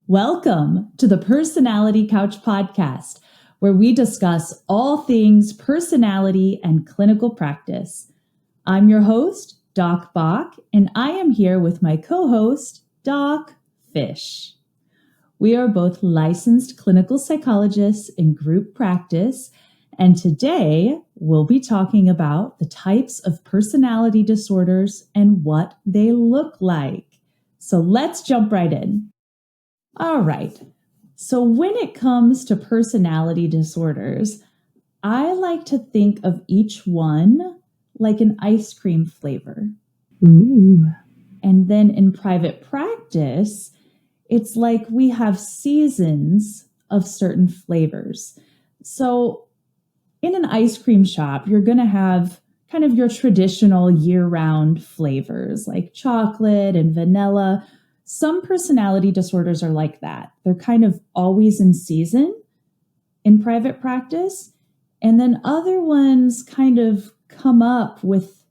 Welcome to the Personality Couch podcast, where we discuss all things personality and clinical practice. I'm your host, Doc Bach, and I am here with my co-host, Doc Fish. We are both licensed clinical psychologists in group practice, and today we'll be talking about the types of personality disorders and what they look like. So let's jump right in. All right. So when it comes to personality disorders, I like to think of each one like an ice cream flavor. Ooh. And then in private practice, it's like we have seasons of certain flavors. So in an ice cream shop, you're going to have kind of your traditional year-round flavors like chocolate and vanilla. Some personality disorders are like that. They're kind of always in season in private practice. And then other ones kind of come up with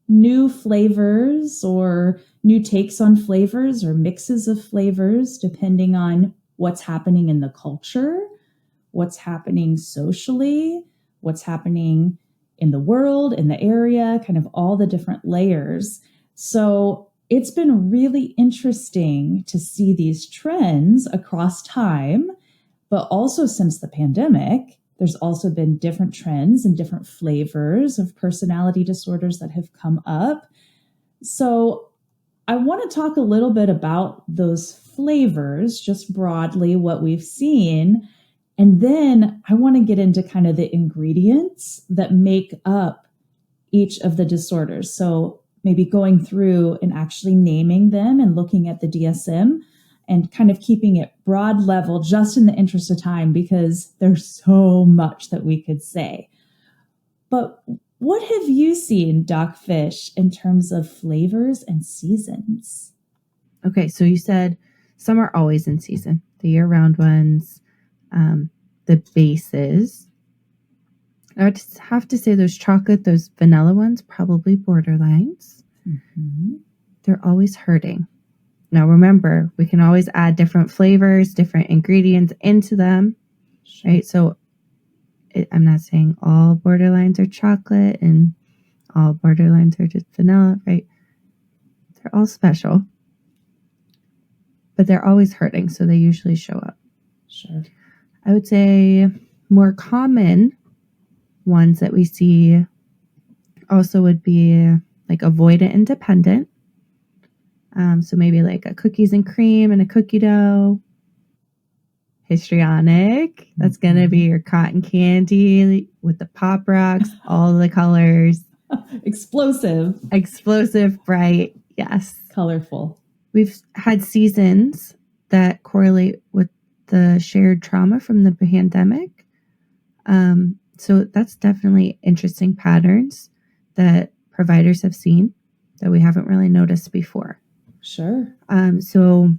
new flavors or new takes on flavors or mixes of flavors, depending on what's happening in the culture, what's happening socially, what's happening in the world, in the area, kind of all the different layers. So it's been really interesting to see these trends across time, but also since the pandemic, there's also been different trends and different flavors of personality disorders that have come up. So I want to talk a little bit about those flavors, just broadly what we've seen. And then I want to get into kind of the ingredients that make up each of the disorders. So maybe going through and actually naming them and looking at the DSM and kind of keeping it broad level just in the interest of time, because there's so much that we could say. But what have you seen, Doc Fish, in terms of flavors and seasons? Okay, so you said some are always in season, the year-round ones, the bases. I would have to say those chocolate, those vanilla ones, probably borderlines. Mm-hmm. They're always hurting. Now, remember, we can always add different flavors, different ingredients into them, right? So I'm not saying all borderlines are chocolate and all borderlines are just vanilla, right? They're all special, but they're always hurting, so they usually show up. Sure. I would say more common ones that we see also would be like avoidant and dependent. So maybe like a cookies and cream and a cookie dough. Histrionic, that's going to be your cotton candy with the pop rocks, all the colors. Explosive, bright, yes. colorful. We've had seasons that correlate with the shared trauma from the pandemic. So that's definitely interesting patterns that providers have seen that we haven't really noticed before. Sure. So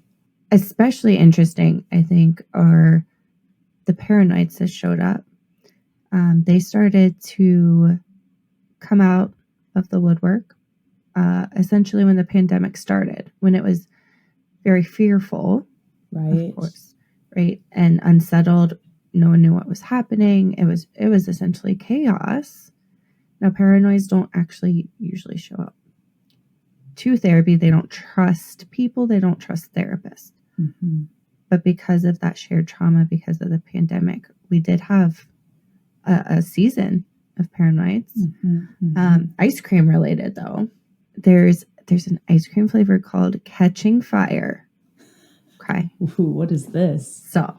especially interesting, I think, are the paranoids that showed up. They started to come out of the woodwork, essentially when the pandemic started, when it was very fearful, right? Of course, right, and unsettled. No one knew what was happening. It was essentially chaos. Now, paranoids don't actually usually show up to therapy. They don't trust people. They don't trust therapists. Mm-hmm. But because of that shared trauma, because of the pandemic, we did have a season of paranoids. Mm-hmm. Mm-hmm. Ice cream related, though. There's an ice cream flavor called Catching Fire. Okay. Ooh, what is this? So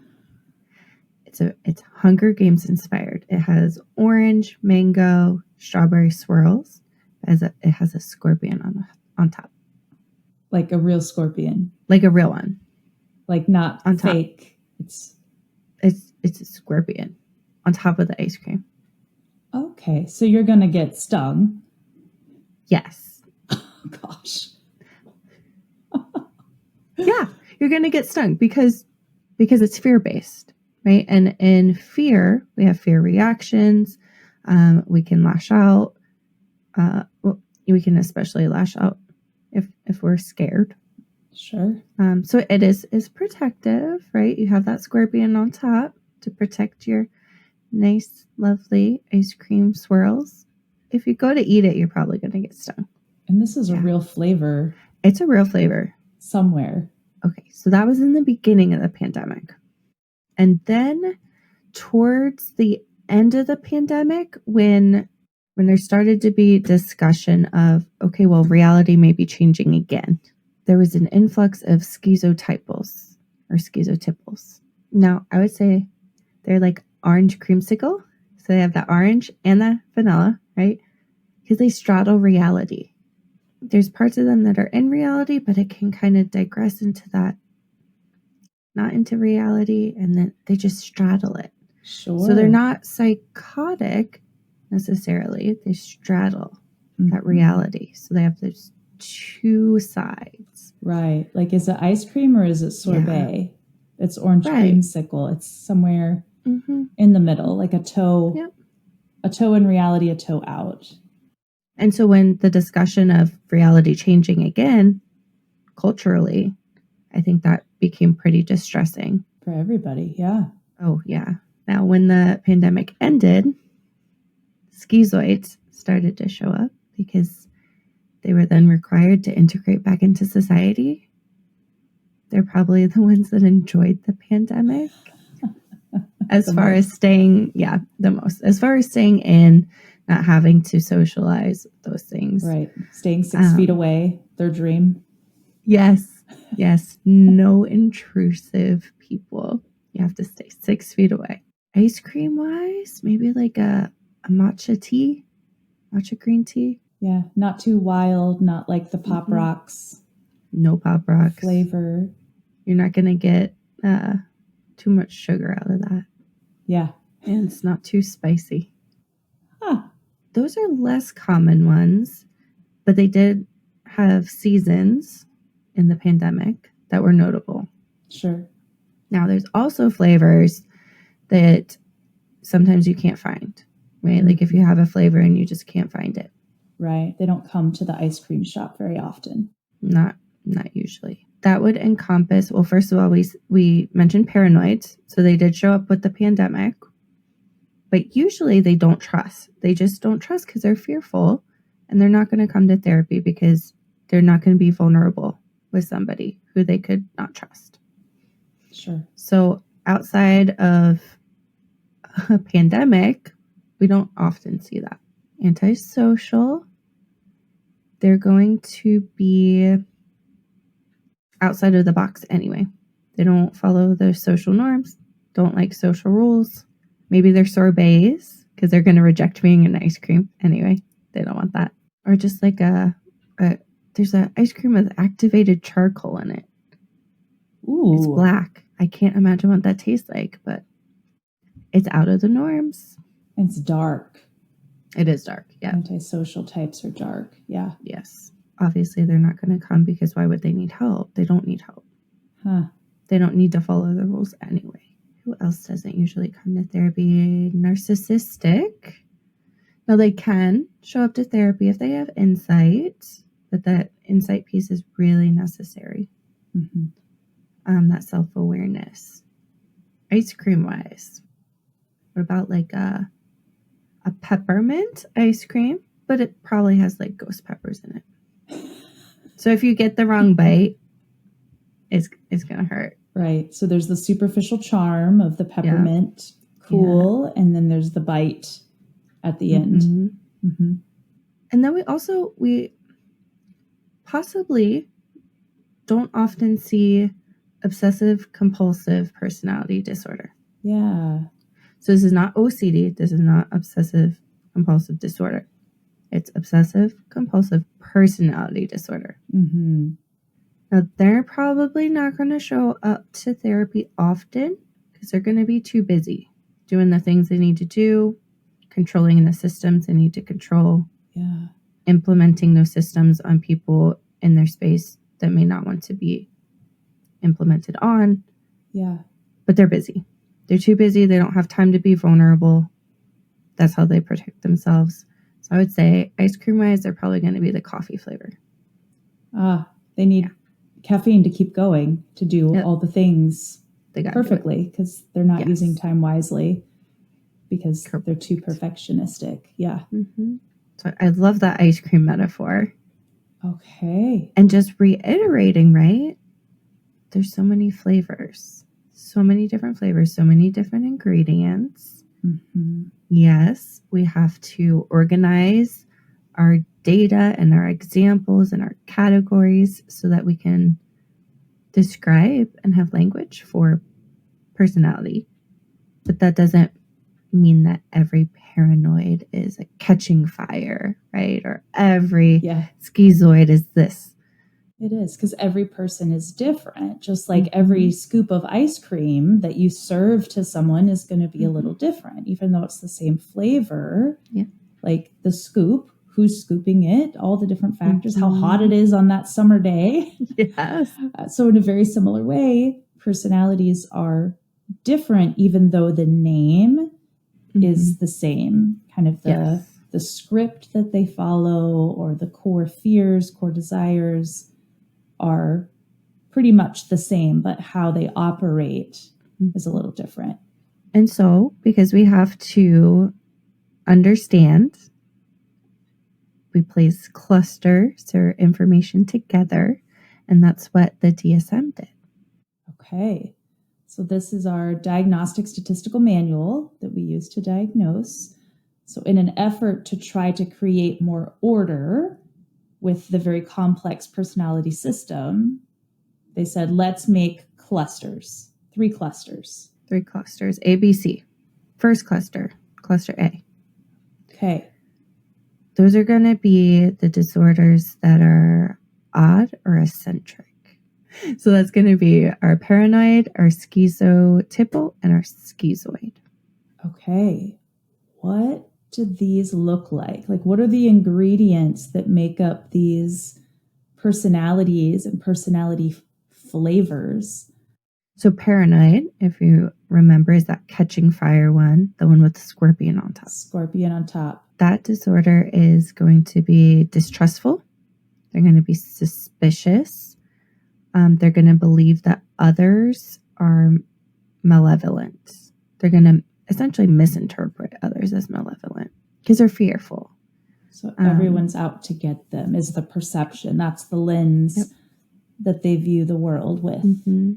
it's Hunger Games inspired. It has orange, mango, strawberry swirls. It has a scorpion on top. Like a real scorpion. Like a real one. Like not on fake. Top. It's a scorpion on top of the ice cream. Okay, so you're gonna get stung. Yes. Oh, gosh. Yeah, you're gonna get stung because it's fear-based, right? And in fear, we have fear reactions. We can lash out. We can especially lash out if we're scared. Sure. So it is protective, right? You have that scorpion on top to protect your nice, lovely ice cream swirls. If you go to eat it, you're probably going to get stung. And this is a real flavor. It's a real flavor. Somewhere. Okay, so that was in the beginning of the pandemic. And then towards the end of the pandemic, when there started to be discussion of, okay, well, reality may be changing again, there was an influx of schizotypals or schizotypals. Now, I would say they're like orange creamsicle. So they have the orange and the vanilla, right? Because they straddle reality. There's parts of them that are in reality, but it can kind of digress into that, not into reality, and then they just straddle it. Sure. So they're not psychotic necessarily. They straddle that reality. So they have those two sides. Right. Like, is it ice cream or is it sorbet? Yeah. It's orange creamsicle. It's somewhere in the middle, like a toe. Yep. A toe in reality, a toe out. And so when the discussion of reality changing again, culturally, I think that became pretty distressing. For everybody, yeah. Oh, yeah. Now, when the pandemic ended, schizoids started to show up because they were then required to integrate back into society. They're probably the ones that enjoyed the pandemic as far as staying, the most. As far as staying in, not having to socialize, those things. Right. Staying 6 feet away, their dream. Yes. No intrusive people. You have to stay 6 feet away. Ice cream wise, maybe like a matcha tea, matcha green tea. Yeah. Not too wild, not like the Pop Rocks. No Pop Rocks. Flavor. You're not going to get too much sugar out of that. Yeah. And it's not too spicy. Huh. Those are less common ones, but they did have seasons in the pandemic that were notable. Sure. Now, there's also flavors that sometimes you can't find, right? Like if you have a flavor and you just can't find it. Right. They don't come to the ice cream shop very often. Not usually. That would encompass, well, first of all, we mentioned paranoids. So they did show up with the pandemic. But usually they don't trust. They just don't trust because they're fearful and they're not going to come to therapy because they're not going to be vulnerable with somebody who they could not trust. Sure. So outside of a pandemic, we don't often see that. Antisocial, they're going to be outside of the box anyway. They don't follow the social norms, don't like social rules. Maybe they're sorbets because they're going to reject being an ice cream anyway. They don't want that. Or just like there's an ice cream with activated charcoal in it. Ooh. It's black. I can't imagine what that tastes like, but it's out of the norms. It's dark. It is dark, yeah. Antisocial types are dark, yeah. Yes. Obviously, they're not going to come because why would they need help? They don't need help. Huh. They don't need to follow the rules anyway. Who else doesn't usually come to therapy? Narcissistic. Now, they can show up to therapy if they have insight, but that insight piece is really necessary. That self-awareness. Ice cream-wise, what about like a peppermint ice cream? But it probably has like ghost peppers in it. So if you get the wrong bite, it's going to hurt. Right. So there's the superficial charm of the peppermint, cool, and then there's the bite at the end. And then we possibly don't often see obsessive compulsive personality disorder. Yeah. So this is not OCD. This is not obsessive compulsive disorder. It's obsessive compulsive personality disorder. Now, they're probably not going to show up to therapy often because they're going to be too busy doing the things they need to do, controlling the systems they need to control, implementing those systems on people in their space that may not want to be implemented on. Yeah. But they're busy. They're too busy. They don't have time to be vulnerable. That's how they protect themselves. So I would say ice cream wise, they're probably going to be the coffee flavor. They need caffeine to keep going, to do all the things They got perfectly because they're not Yes. using time wisely because Correct. they're too perfectionistic. Yeah. Mm-hmm. So I love that ice cream metaphor. Okay. And just reiterating, right? There's so many flavors, so many different flavors, so many different ingredients. Mm-hmm. Yes, we have to organize our data and our examples and our categories so that we can describe and have language for personality. But that doesn't mean that every paranoid is a catching fire, right? Or every schizoid is this. It is, because every person is different. Just like every scoop of ice cream that you serve to someone is going to be a little different, even though it's the same flavor. Yeah. Like the scoop, who's scooping it, all the different factors, how hot it is on that summer day. Yes. So in a very similar way, personalities are different, even though the name is the same. Kind of the script that they follow, or the core fears, core desires are pretty much the same, but how they operate is a little different. And so, because we have to understand, we place clusters or information together, and that's what the DSM did. Okay. So this is our diagnostic statistical manual that we use to diagnose. So in an effort to try to create more order with the very complex personality system, they said, let's make clusters, 3 clusters. 3 clusters, ABC. First cluster, cluster A. Okay. Those are going to be the disorders that are odd or eccentric. So that's going to be our paranoid, our schizotypal, and our schizoid. Okay. What do these look like? Like, what are the ingredients that make up these personalities and personality flavors? So paranoid, if you remember, is that catching fire one, the one with the scorpion on top. Scorpion on top. That disorder is going to be distrustful. They're going to be suspicious. They're going to believe that others are malevolent. They're going to essentially misinterpret others as malevolent because they're fearful. So everyone's out to get them is the perception. That's the lens that they view the world with. Mm-hmm.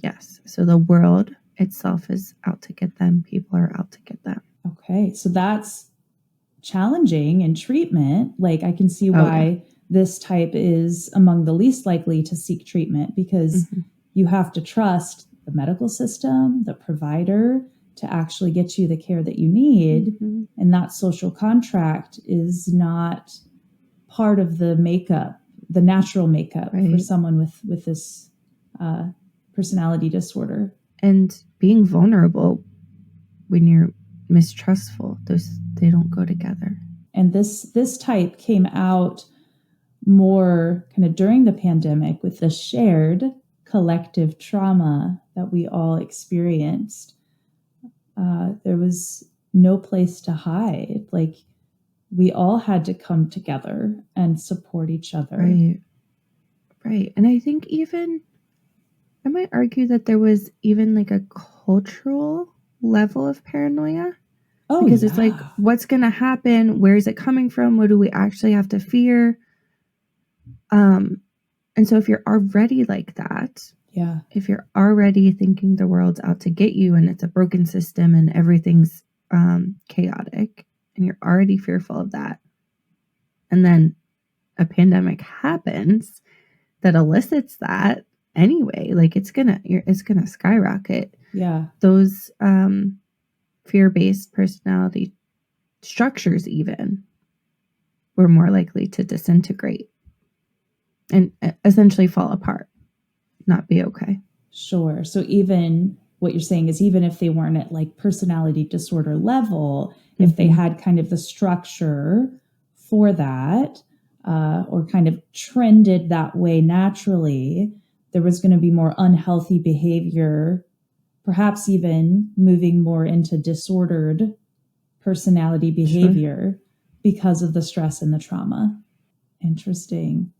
Yes. So the world itself is out to get them. People are out to get them. Okay. So that's challenging in treatment. Like, I can see why this type is among the least likely to seek treatment, because you have to trust the medical system, the provider, to actually get you the care that you need. And that social contract is not part of the makeup, the natural makeup for someone with this personality disorder. And being vulnerable when you're mistrustful, they don't go together. And this type came out more kind of during the pandemic with the shared collective trauma that we all experienced. There was no place to hide. Like, we all had to come together and support each other. Right. And I think I might argue that there was even like a cultural level of paranoia. Because it's like, what's going to happen? Where is it coming from? What do we actually have to fear? And so if you're already like that, if you're already thinking the world's out to get you and it's a broken system and everything's chaotic, and you're already fearful of that, and then a pandemic happens that elicits that anyway, like it's gonna skyrocket. Those fear-based personality structures even were more likely to disintegrate and essentially fall apart, not be okay. Sure. So even what you're saying is, even if they weren't at like personality disorder level, if they had kind of the structure for that, or kind of trended that way naturally, there was going to be more unhealthy behavior, perhaps even moving more into disordered personality behavior because of the stress and the trauma. Interesting.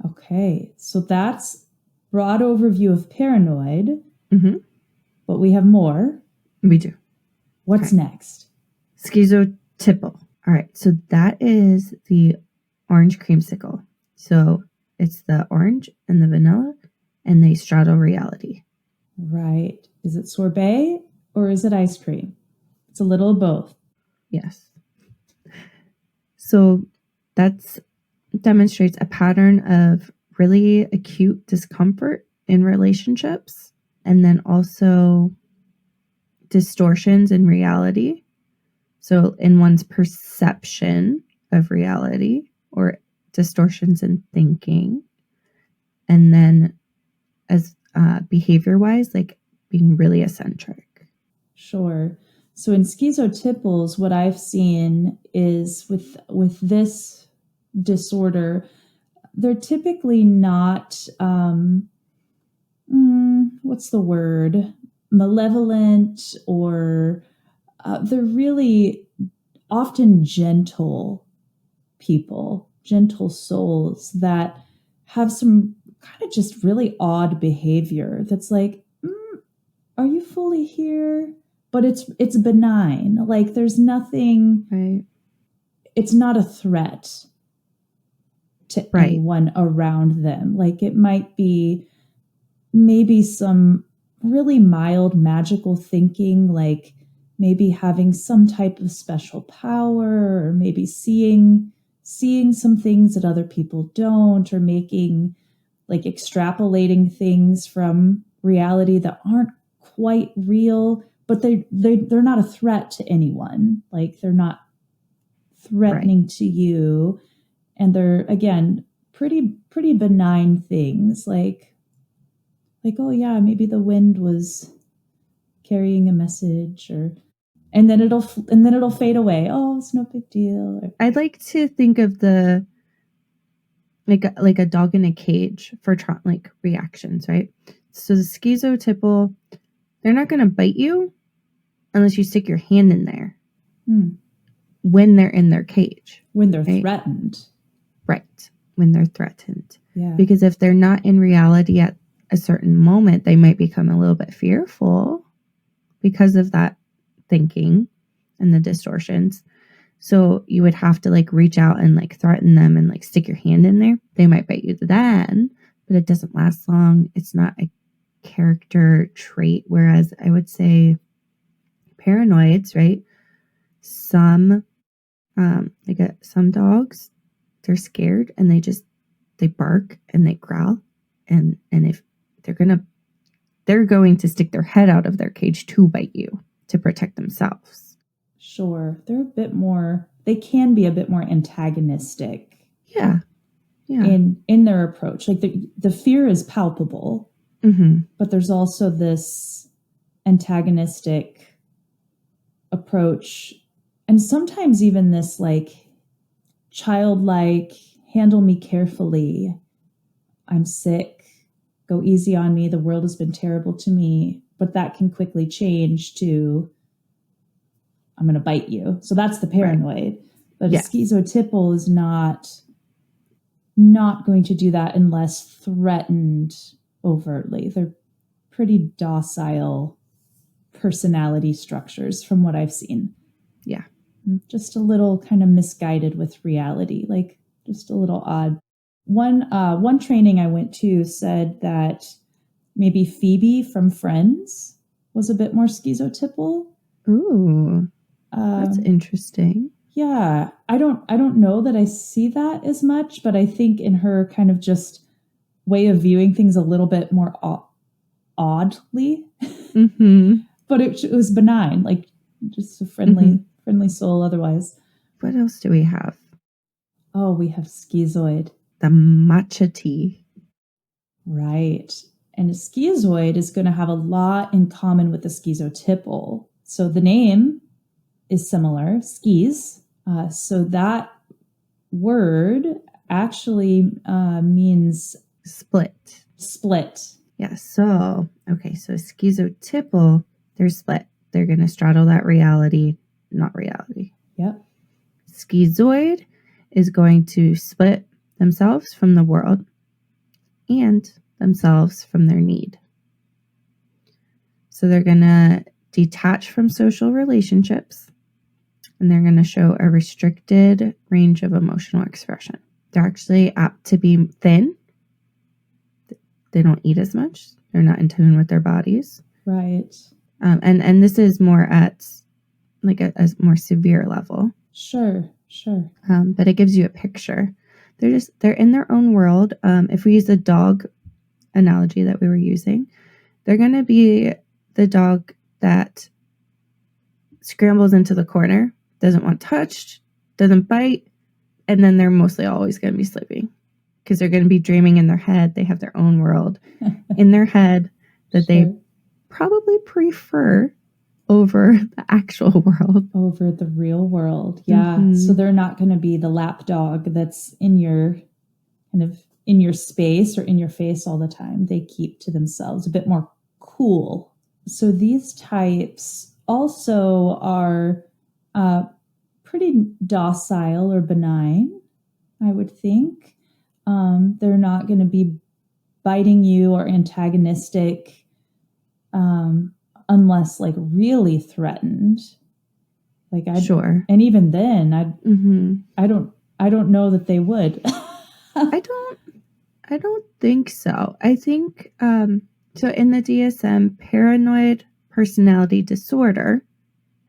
Okay, so that's broad overview of paranoid, Mm-hmm. but we have more. We do. What's Okay. next? Schizotypal. All right, so that is the orange creamsicle. So it's the orange and the vanilla, and they straddle reality. Right. Is it sorbet or is it ice cream? It's a little of both. Yes. So that demonstrates a pattern of really acute discomfort in relationships, and then also distortions in reality. So in one's perception of reality, or distortions in thinking. And then as behavior wise, like being really eccentric. Sure. So in schizotypals, what I've seen is with this disorder, they're typically not what's the word, malevolent, or they're really often gentle people, gentle souls that have some kind of just really odd behavior that's like, are you fully here? But it's benign. Like there's nothing, Right. it's not a threat to anyone around them. Like it might be maybe some really mild magical thinking, like maybe having some type of special power, or maybe seeing some things that other people don't, or making, like, extrapolating things from reality that aren't quite real, but they're not a threat to anyone. Like they're not threatening to you, and they're, again, pretty benign things, like, oh yeah, maybe the wind was carrying a message, or and then it'll fade away. Oh, it's no big deal. I'd like to think of the like a dog in a cage for like reactions, right? So the schizotypal, they're not going to bite you unless you stick your hand in there when they're in their cage. When they're threatened. Right. When they're threatened. Yeah. Because if they're not in reality at a certain moment, they might become a little bit fearful because of that thinking and the distortions. So you would have to like reach out and like threaten them and like stick your hand in there. They might bite you then, but it doesn't last long. It's not a character trait. Whereas I would say paranoids, right? Some some dogs, they're scared and they bark and they growl, and if they're going to stick their head out of their cage to bite you to protect themselves. Sure. They can be a bit more antagonistic. Yeah. In their approach. Like the fear is palpable, but there's also this antagonistic approach, and sometimes even this like childlike, handle me carefully, I'm sick, go easy on me, the world has been terrible to me. But that can quickly change to, I'm going to bite you. So that's the paranoid. But a schizotypal is not going to do that unless threatened overtly. They're pretty docile personality structures from what I've seen. Yeah. Just a little kind of misguided with reality, like just a little odd. One training I went to said that maybe Phoebe from Friends was a bit more schizotypal. Ooh, that's interesting. Yeah, I don't know that I see that as much, but I think in her kind of just way of viewing things a little bit more oddly. But it was benign, like just a friendly soul otherwise. What else do we have? Oh, we have schizoid. The matcha tea. Right. And a schizoid is going to have a lot in common with the schizotypal. So the name is similar, skis. So that word actually means split. Yeah. So, okay. So schizotypal, they're split. They're going to straddle that reality, not reality. Yep. Schizoid is going to split themselves from the world and themselves from their need. So they're going to detach from social relationships, and they're going to show a restricted range of emotional expression. They're actually apt to be thin. They don't eat as much. They're not in tune with their bodies. Right. And this is more at like a more severe level. Sure. But it gives you a picture. They're in their own world. If we use the dog analogy that we were using, they're going to be the dog that scrambles into the corner, doesn't want touched, doesn't bite, and then they're mostly always going to be sleeping because they're going to be dreaming in their head. They have their own world in their head that they probably prefer over the actual world. Over the real world. Yeah. Mm-hmm. So they're not going to be the lap dog that's in your space or in your face all the time. They keep to themselves, a bit more cool. So these types also are pretty docile or benign, I would think. They're not going to be biting you or antagonistic unless like really threatened. Like sure. And even then I don't know that they would. I don't think so. I think so in the DSM, paranoid personality disorder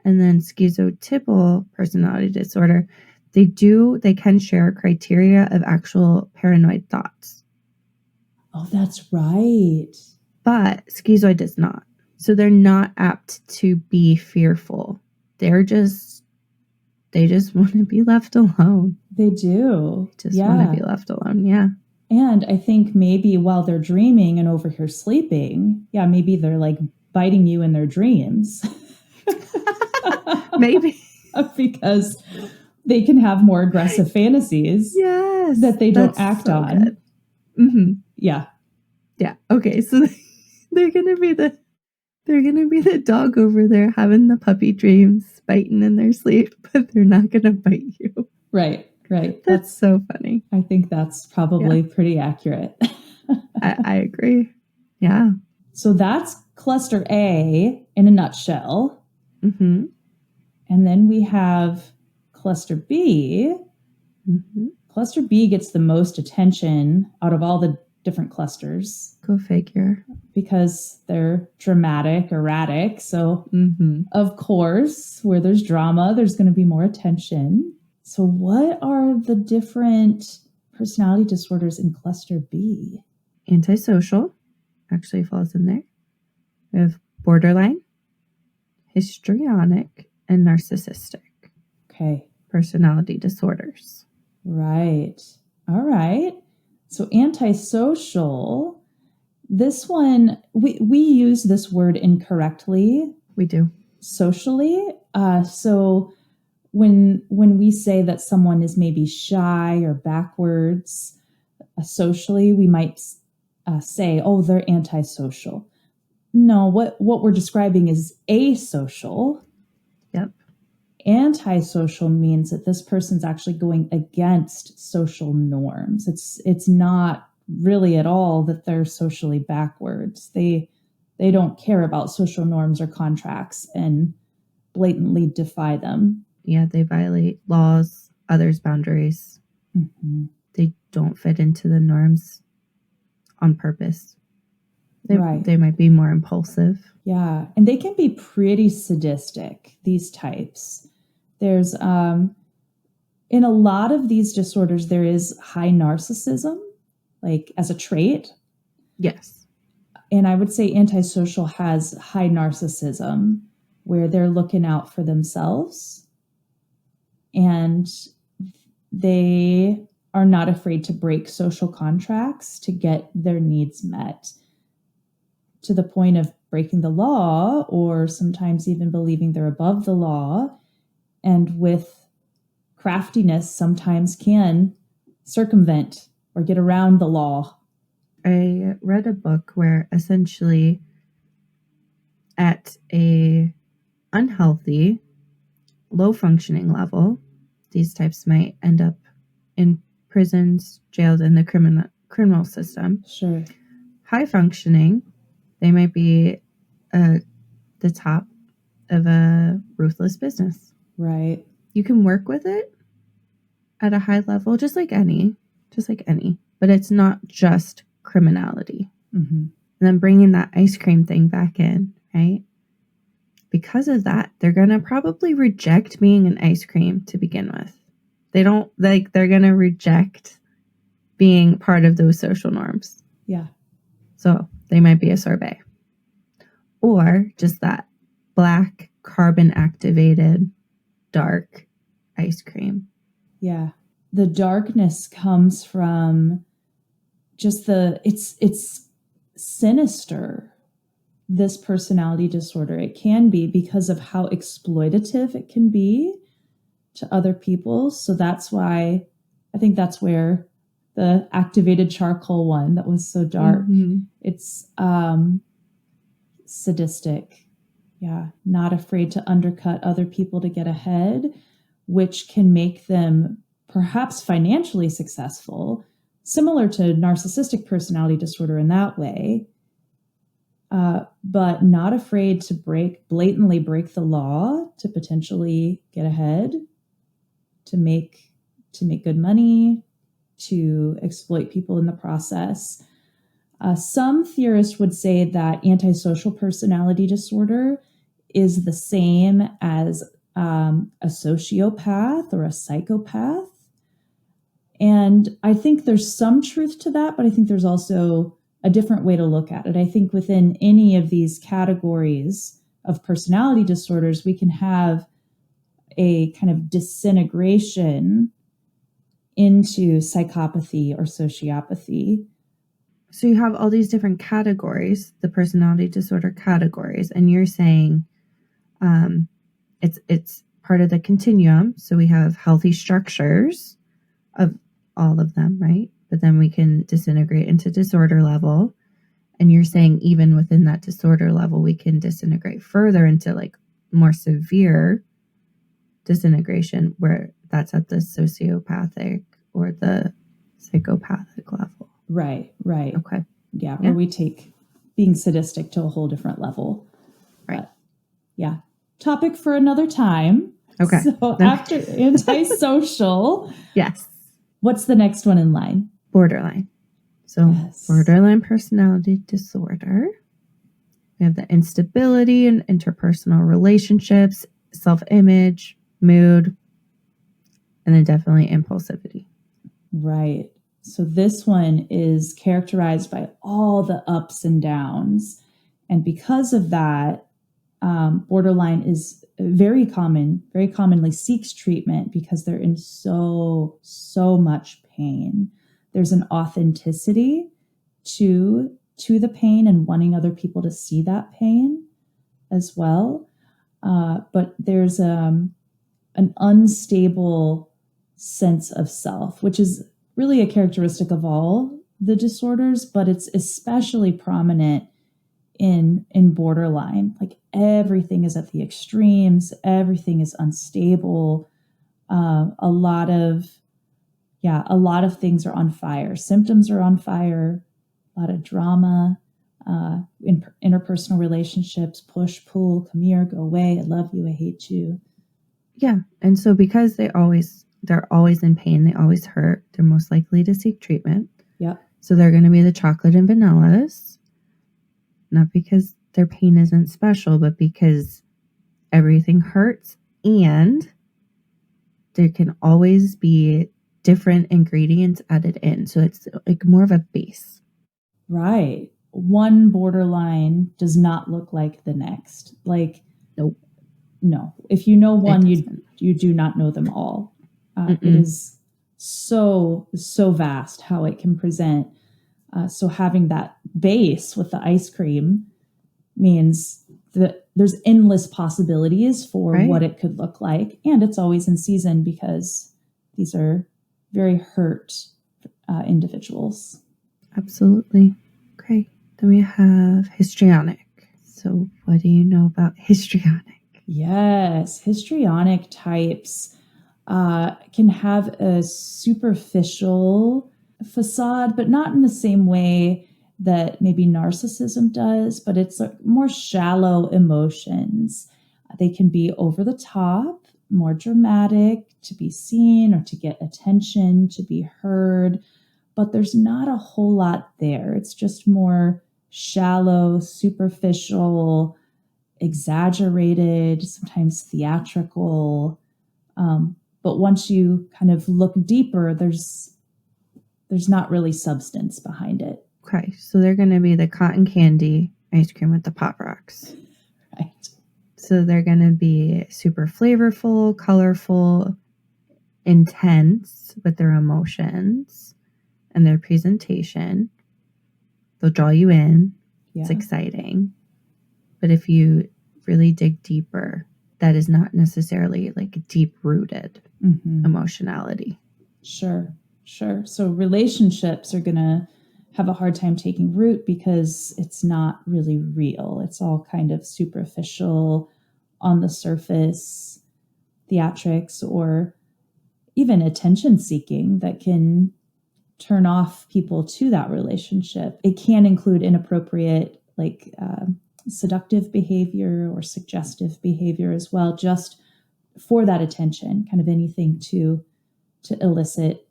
and then schizotypal personality disorder, they can share criteria of actual paranoid thoughts. Oh, that's right. But schizoid does not. So they're not apt to be fearful. They just want to be left alone. They do. Just want to be left alone. Yeah. And I think maybe while they're dreaming and over here sleeping, maybe they're like biting you in their dreams. Maybe. Because they can have more aggressive fantasies that they don't act on. Mm-hmm. Yeah. Yeah. Okay. So they're gonna be the dog over there having the puppy dreams, biting in their sleep, but they're not gonna bite you. Right. That's so funny. I think that's probably pretty accurate. I agree. Yeah. So that's cluster A in a nutshell. Mm-hmm. And then we have cluster B. Mm-hmm. Cluster B gets the most attention out of all the different clusters. Go figure. Because they're dramatic, erratic. So, of course, where there's drama, there's going to be more attention. So what are the different personality disorders in cluster B? Antisocial actually falls in there. We have borderline, histrionic, and narcissistic. Okay. Personality disorders. Right. All right. So antisocial, this one, we use this word incorrectly. We do. Socially. So when we say that someone is maybe shy or backwards socially, we might say, oh, they're antisocial. No, what we're describing is asocial. Yep. Antisocial means that this person's actually going against social norms. It's not really at all that they're socially backwards. They don't care about social norms or contracts and blatantly defy them. Yeah, they violate laws, others' boundaries. Mm-hmm. They don't fit into the norms on purpose. They might be more impulsive. Yeah, and they can be pretty sadistic, these types. There's, in a lot of these disorders, there is high narcissism, like as a trait. Yes. And I would say antisocial has high narcissism, where they're looking out for themselves. And they are not afraid to break social contracts to get their needs met, to the point of breaking the law, or sometimes even believing they're above the law, and with craftiness sometimes can circumvent or get around the law. I read a book where essentially at a unhealthy, low functioning level, these types might end up in prisons, jails, and the criminal system. Sure. High functioning, they might be the top of a ruthless business. Right. You can work with it at a high level, just like any, but it's not just criminality. Mm-hmm. And then bringing that ice cream thing back in, right? Because of that, they're going to probably reject being an ice cream to begin with. They're going to reject being part of those social norms. Yeah. So they might be a sorbet. Or just that black, carbon activated, dark ice cream. Yeah. The darkness comes from just it's sinister, this personality disorder. It can be because of how exploitative it can be to other people. So that's why I think that's where the activated charcoal one that was so dark, it's sadistic. Yeah. Not afraid to undercut other people to get ahead, which can make them perhaps financially successful, similar to narcissistic personality disorder in that way, but not afraid to blatantly break the law to potentially get ahead, to make good money, to exploit people in the process. Some theorists would say that antisocial personality disorder is the same as a sociopath or a psychopath. And I think there's some truth to that, but I think there's also a different way to look at it. I think within any of these categories of personality disorders, we can have a kind of disintegration into psychopathy or sociopathy. So you have all these different categories, the personality disorder categories, and you're saying it's part of the continuum. So we have healthy structures of all of them, right? But then we can disintegrate into disorder level. And you're saying even within that disorder level, we can disintegrate further into like more severe disintegration, where that's at the sociopathic or the psychopathic level. Right. Okay. Yeah, where we take being sadistic to a whole different level. Right. But, yeah. Topic for another time. Okay. So after antisocial, yes. What's the next one in line? Borderline. So yes. Borderline personality disorder. We have the instability in interpersonal relationships, self-image, mood, and then definitely impulsivity. Right. So this one is characterized by all the ups and downs. And because of that, borderline is very commonly seeks treatment because they're in so much pain. There's an authenticity to the pain and wanting other people to see that pain as well. But there's an unstable sense of self, which is really a characteristic of all the disorders, but it's especially prominent in borderline. Like everything is at the extremes, everything is unstable. A lot of things are on fire. Symptoms are on fire. A lot of drama in interpersonal relationships. Push, pull, come here, go away. I love you. I hate you. Yeah, and so because they're always in pain, they always hurt. They're most likely to seek treatment. Yep. So they're going to be the chocolate and vanillas, not because their pain isn't special, but because everything hurts, and there can always be different ingredients added in. So it's like more of a base. Right. One borderline does not look like the next. Like, nope. No. If you know one, you do not know them all. It is so vast how it can present. So having that base with the ice cream means that there's endless possibilities for what it could look like. And it's always in season because these are very hurt individuals. Absolutely. Okay. Then we have histrionic. So what do you know about histrionic? Yes. Histrionic types can have a superficial facade, but not in the same way that maybe narcissism does, but it's more shallow emotions. They can be over the top, more dramatic, to be seen or to get attention, to be heard, but there's not a whole lot there. It's just more shallow, superficial, exaggerated, sometimes theatrical. But once you kind of look deeper, there's not really substance behind it. Okay, so they're going to be the cotton candy ice cream with the Pop Rocks. Right. So they're going to be super flavorful, colorful, intense with their emotions and their presentation. They'll draw you in. Yeah. It's exciting. But if you really dig deeper, that is not necessarily like deep-rooted emotionality. Sure. So relationships are going to have a hard time taking root because it's not really real. It's all kind of superficial, on the surface, theatrics, or even attention seeking that can turn off people to that relationship. It can include inappropriate, like seductive behavior or suggestive behavior as well, just for that attention, kind of anything to elicit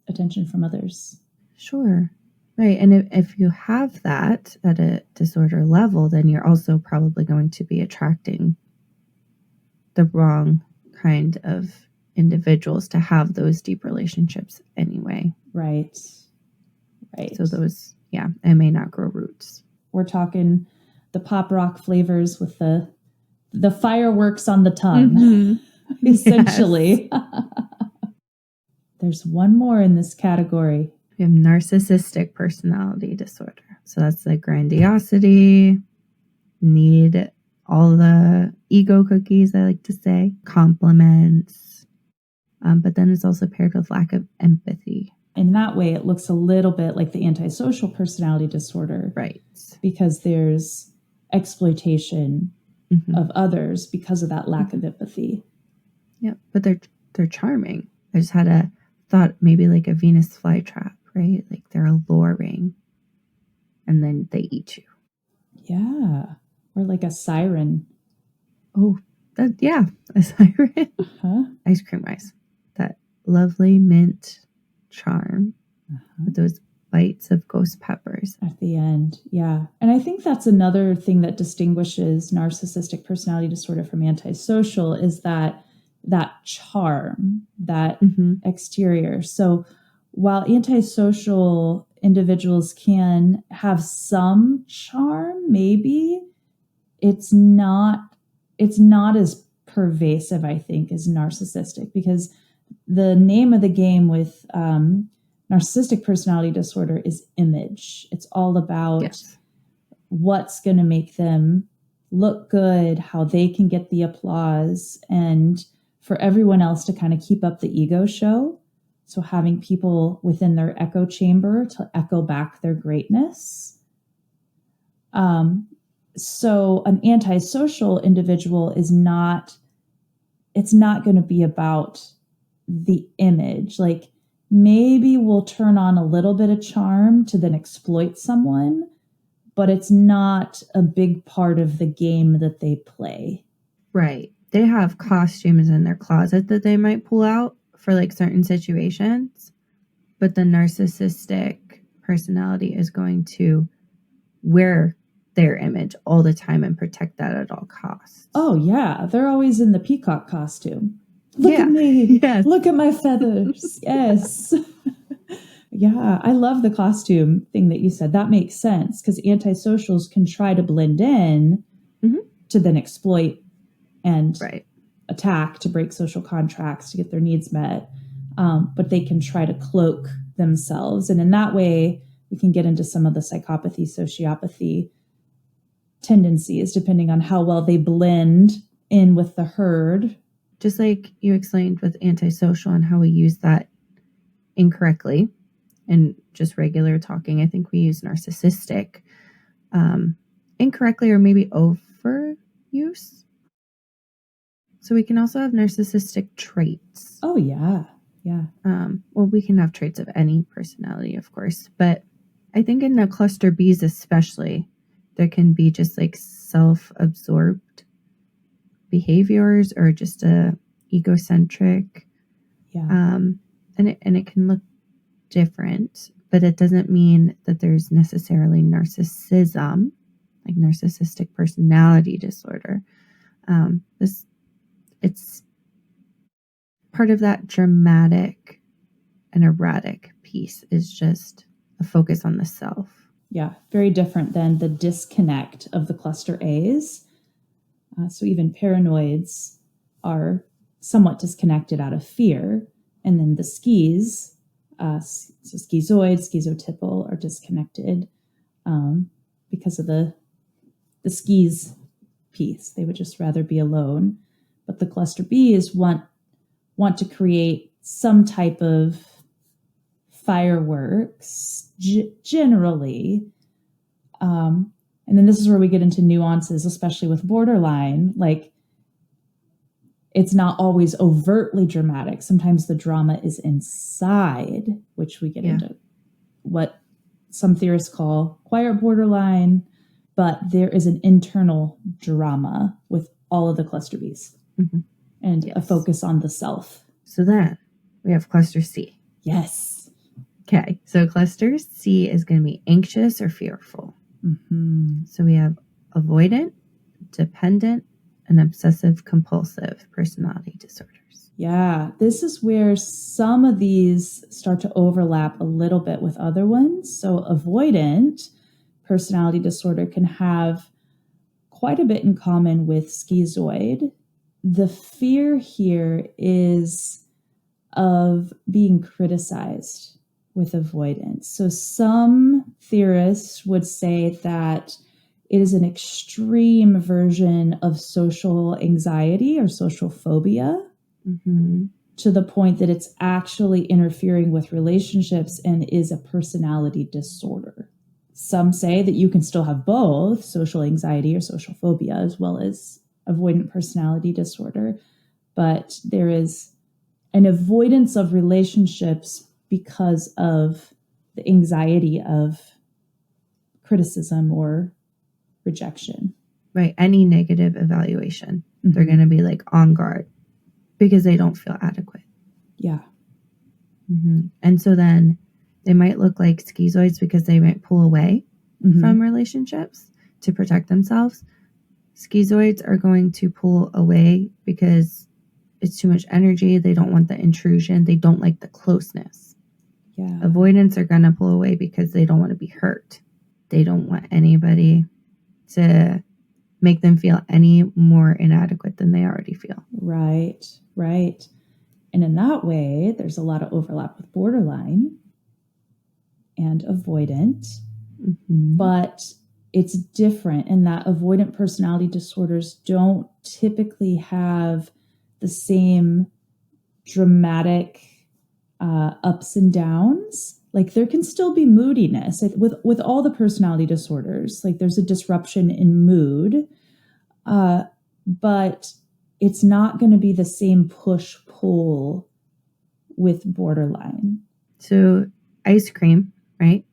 attention from others. Sure. Right. And if you have that at a disorder level, then you're also probably going to be attracting the wrong kind of individuals to have those deep relationships anyway. Right. So those, it may not grow roots. We're talking the pop rock flavors with the fireworks on the tongue, essentially. There's one more in this category. We have narcissistic personality disorder. So that's like grandiosity, need all the ego cookies, I like to say, compliments. But then it's also paired with lack of empathy. In that way, it looks a little bit like the antisocial personality disorder. Right. Because there's exploitation of others because of that lack of empathy. Yeah, but they're charming. I just had a thought, maybe like a Venus flytrap, right? Like they're alluring and then they eat you. Yeah. Or like a siren. Oh, a siren. Ice cream ice. That lovely mint charm with those bites of ghost peppers at the end. Yeah. And I think that's another thing that distinguishes narcissistic personality disorder from antisocial is that charm, that exterior. So while antisocial individuals can have some charm, maybe it's not as pervasive, I think, as narcissistic, because the name of the game with narcissistic personality disorder is image. It's all about what's going to make them look good, how they can get the applause, and for everyone else to kind of keep up the ego show. So having people within their echo chamber to echo back their greatness. So an antisocial individual it's not going to be about the image. Like maybe we'll turn on a little bit of charm to then exploit someone, but it's not a big part of the game that they play. Right. They have costumes in their closet that they might pull out for like certain situations, but the narcissistic personality is going to wear their image all the time and protect that at all costs. Oh yeah, they're always in the peacock costume. Look at me. Yes. Look at my feathers. Yes. Yeah, I love the costume thing that you said. That makes sense because antisocials can try to blend in to then exploit and attack to break social contracts to get their needs met. But they can try to cloak themselves. And in that way, we can get into some of the psychopathy, sociopathy tendencies, depending on how well they blend in with the herd. Just like you explained with antisocial and how we use that incorrectly in just regular talking. I think we use narcissistic incorrectly or maybe overuse. So we can also have narcissistic traits. Oh, yeah. Yeah. Well, we can have traits of any personality, of course, but I think in the cluster Bs especially, there can be just like self-absorbed behaviors or just a egocentric. Yeah. And it can look different, but it doesn't mean that there's necessarily narcissism, like narcissistic personality disorder. It's part of that dramatic and erratic piece is just a focus on the self. Yeah. Very different than the disconnect of the cluster As. So even paranoids are somewhat disconnected out of fear. And then the skis, so schizoid, schizotypal, are disconnected because of the skis piece. They would just rather be alone. But the cluster Bs want to create some type of fireworks, generally. And then this is where we get into nuances, especially with borderline. Like, it's not always overtly dramatic. Sometimes the drama is inside, which we get into what some theorists call quiet borderline, but there is an internal drama with all of the cluster Bs and a focus on the self. So then we have cluster C. Yes. Okay, so cluster C is going to be anxious or fearful. So we have avoidant, dependent, and obsessive compulsive personality disorders. Yeah, this is where some of these start to overlap a little bit with other ones. So avoidant personality disorder can have quite a bit in common with schizoid. The fear here is of being criticized with avoidance. So some theorists would say that it is an extreme version of social anxiety or social phobia to the point that it's actually interfering with relationships and is a personality disorder. Some say that you can still have both social anxiety or social phobia as well as avoidant personality disorder, but there is an avoidance of relationships because of the anxiety of criticism or rejection. Right. Any negative evaluation, they're going to be like on guard because they don't feel adequate. Yeah. And so then they might look like schizoids because they might pull away from relationships to protect themselves. Schizoids are going to pull away because it's too much energy. They don't want the intrusion. They don't like the closeness. Yeah. Avoidants are going to pull away because they don't want to be hurt. They don't want anybody to make them feel any more inadequate than they already feel. Right. And in that way, there's a lot of overlap with borderline and avoidant, but it's different in that avoidant personality disorders don't typically have the same dramatic ups and downs. Like, there can still be moodiness with all the personality disorders. Like, there's a disruption in mood, but it's not going to be the same push-pull with borderline. So ice cream, right?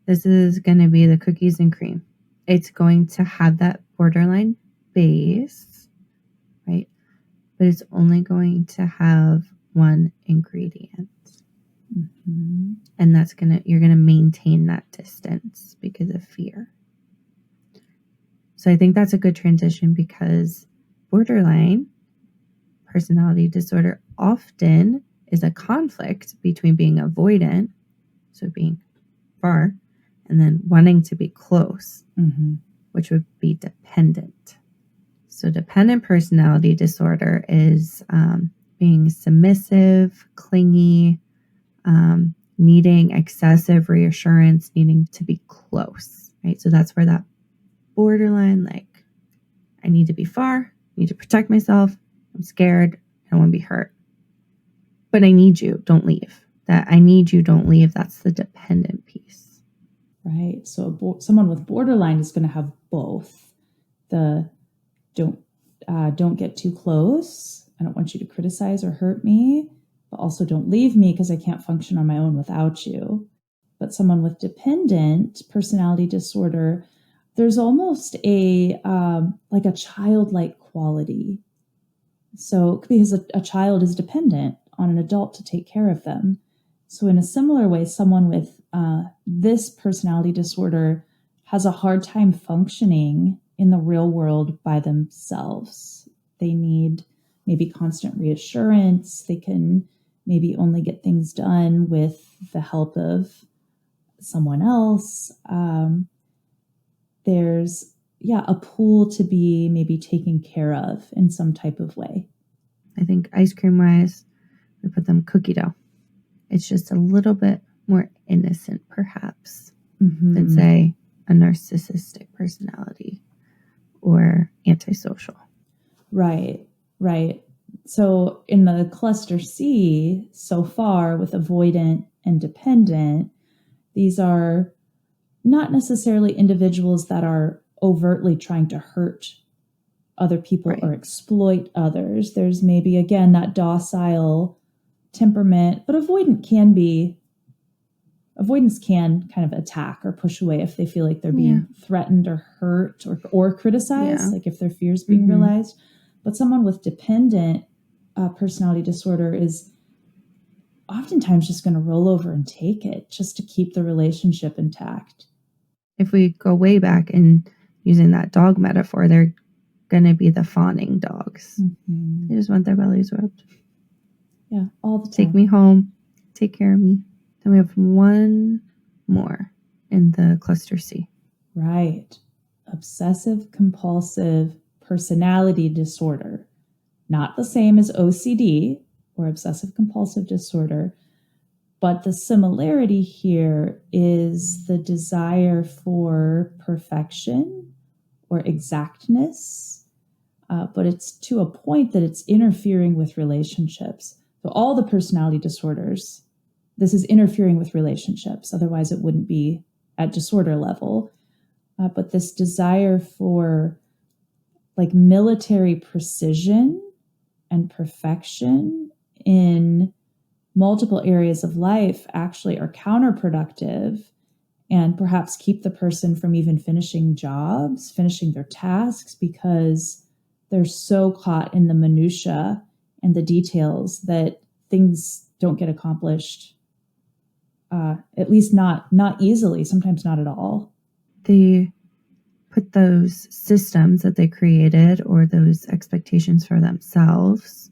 This is going to be the cookies and cream. It's going to have that borderline base, right? But it's only going to have one ingredient. And you're going to maintain that distance because of fear. So I think that's a good transition because borderline personality disorder often is a conflict between being avoidant, so being far, and then wanting to be close, which would be dependent. So dependent personality disorder is being submissive, clingy, needing excessive reassurance, needing to be close, right? So that's where that borderline, like, I need to be far, I need to protect myself, I'm scared, I don't want to be hurt. But I need you, don't leave. That I need you, don't leave, that's the dependent piece. Right. So someone with borderline is going to have both. The don't get too close, I don't want you to criticize or hurt me, but also don't leave me because I can't function on my own without you. But someone with dependent personality disorder, there's almost a like a childlike quality. So because a child is dependent on an adult to take care of them. So in a similar way, someone with this personality disorder has a hard time functioning in the real world by themselves. They need maybe constant reassurance. They can maybe only get things done with the help of someone else. There's, a pull to be maybe taken care of in some type of way. I think ice cream wise, we put them cookie dough. It's just a little bit more innocent, perhaps, than, say, a narcissistic personality or antisocial. Right. So in the cluster C, so far with avoidant and dependent, these are not necessarily individuals that are overtly trying to hurt other people or exploit others. There's maybe, again, that docile temperament, but avoidance can kind of attack or push away if they feel like they're being threatened or hurt or criticized, like if their fears being realized. But someone with dependent personality disorder is oftentimes just going to roll over and take it just to keep the relationship intact. If we go way back in using that dog metaphor, they're going to be the fawning dogs. They just want their bellies rubbed. Yeah, all the time. Take me home. Take care of me. Then we have one more in the cluster C. Right. Obsessive compulsive personality disorder. Not the same as OCD or obsessive compulsive disorder, but the similarity here is the desire for perfection or exactness, but it's to a point that it's interfering with relationships. So all the personality disorders, this is interfering with relationships. Otherwise, it wouldn't be at disorder level. But this desire for like military precision and perfection in multiple areas of life actually are counterproductive and perhaps keep the person from even finishing jobs, finishing their tasks, because they're so caught in the minutia and the details that things don't get accomplished, at least not easily, sometimes not at all. They put those systems that they created or those expectations for themselves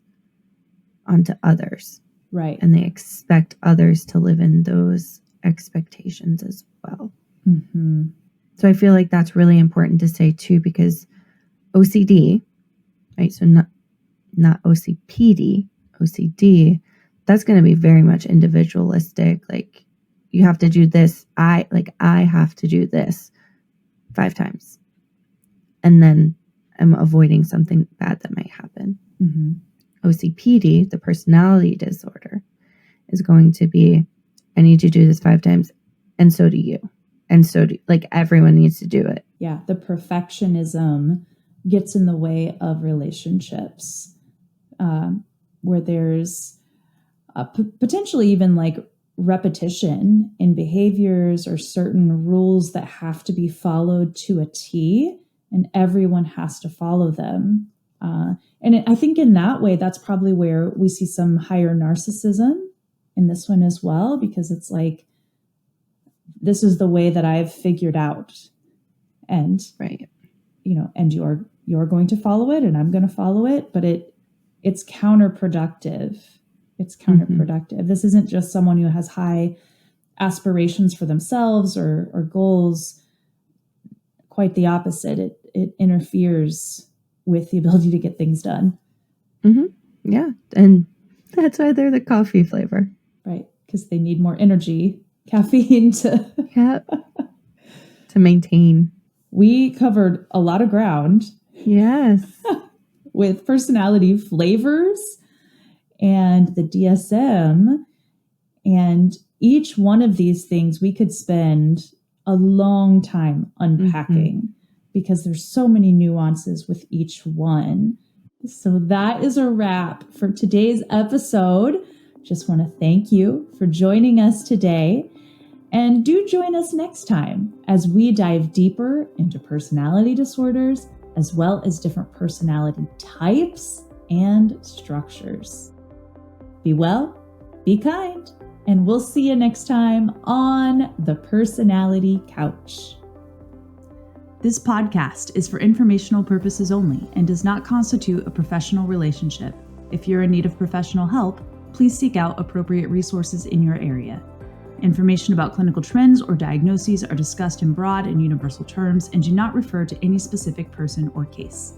onto others. Right. And they expect others to live in those expectations as well. So I feel like that's really important to say too, because OCD, right? So not OCPD, OCD, that's going to be very much individualistic. Like you have to do this. I have to do this 5 times. And then I'm avoiding something bad that might happen. OCPD, the personality disorder, is going to be, I need to do this 5 times, and so do you. And so like everyone needs to do it. Yeah, the perfectionism gets in the way of relationships, where there's potentially even like repetition in behaviors or certain rules that have to be followed to a T, and everyone has to follow them. And I think in that way, that's probably where we see some higher narcissism in this one as well, because it's like, this is the way that I've figured out. And, and you're going to follow it and I'm going to follow it, but it's counterproductive. It's counterproductive. This isn't just someone who has high aspirations for themselves or goals. Quite the opposite. It interferes with the ability to get things done. Yeah. And that's why they're the coffee flavor. Right. Because they need more energy, caffeine to maintain. We covered a lot of ground. Yes. With personality flavors and the DSM. And each one of these things we could spend a long time unpacking because there's so many nuances with each one. So that is a wrap for today's episode. Just want to thank you for joining us today. And do join us next time as we dive deeper into personality disorders, as well as different personality types and structures. Be well, be kind, and we'll see you next time on the Personality Couch. This podcast is for informational purposes only and does not constitute a professional relationship. If you're in need of professional help, please seek out appropriate resources in your area. Information about clinical trends or diagnoses are discussed in broad and universal terms and do not refer to any specific person or case.